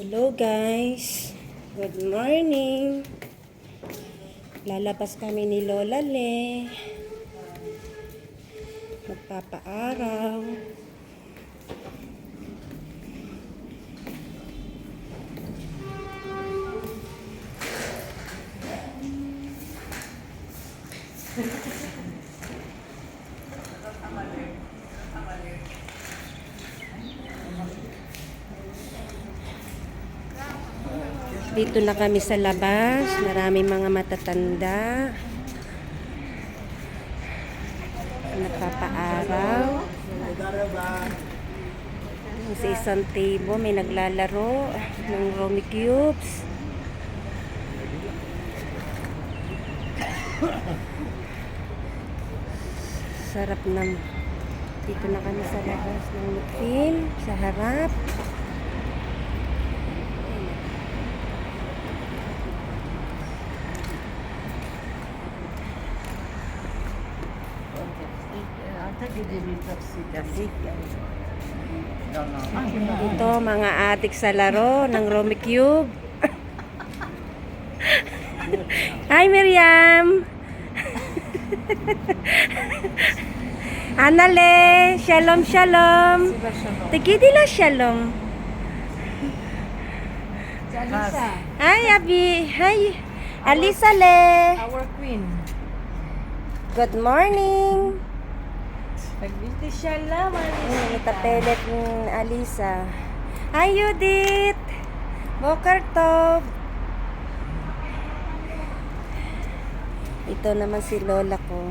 Hello guys, good morning. Lalabas kami ni Lola Le. Magpapaaraw. Dito na kami sa labas. Maraming mga matatanda. Nagpapaaraw. Sa isang table may naglalaro ng Rumi Cubes. Sarap ng dito na kami sa labas ng Lupin, sa harap. Ito mga adik sa laro ng Rumi Cube. Hi Miriam. Anale, shalom shalom. Tigidila shalom. Hi Abi, hi Alisa Le. Our queen. Good morning. Nagbiti siya lang. Itapelet ni Alisa. Hi Judith. Boker Tov. Ito naman si Lola ko.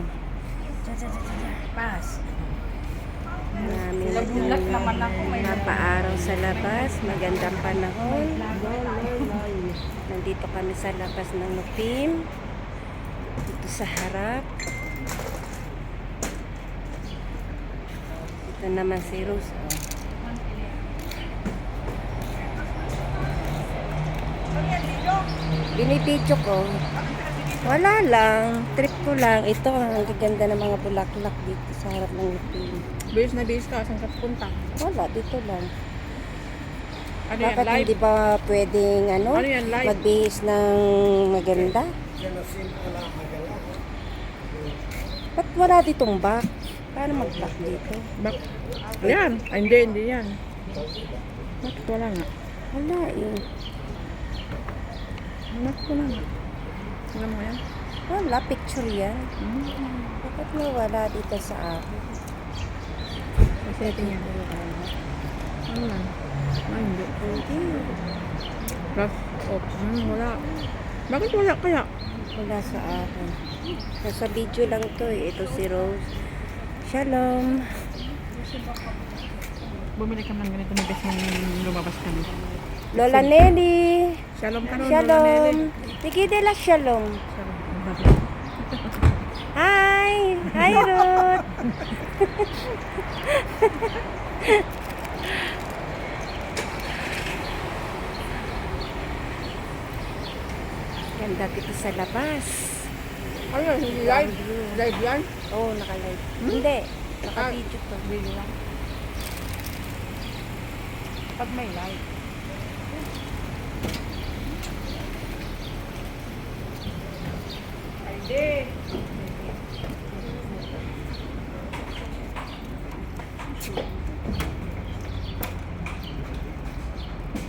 Pass. Nagulat naman ako. Napaaraw sa labas. Magandang panahon. Nandito kami sa labas ng Lupim. Dito sa harap. Ito naman si Rose. Binipidyo ko. Wala lang. Trip ko lang. Ito, ang gaganda ng mga bulaklak dito sa harap ng Lupin. Base na base ka. Saan ka punta? Wala, dito lang. Ano yan? Bakit Live? hindi ba pwedeng Ano yan, live? mag-base ng maganda? Ba't wala ditong back? Paano mag-back dito? Bak. Ayan. Ay, hindi yan. Bakit wala nga? Wala eh. Bakit wala nga? Alam mo yan? Wala, picture yan. Bakit wala dito sa akin? Setting yan. Ano lang? Ay, hindi. Rough off. Wala. Bakit wala kaya? Wala sa akin. Nasa video lang to eh. Ito si Rose. Shalom. Bumili ka ng ganito na best nang lumabas kami. Lola Nelly. Shalom ka nun, Lola Shalom. Nelly. Tikidela shalom. Shalom. Hi. Hi Ruth. Ganda dito sa labas. Ano yan? Hindi live? Live yan? Oo, naka-live. Hindi. Naka-video to. Video lang. Pag may live. Ay, di.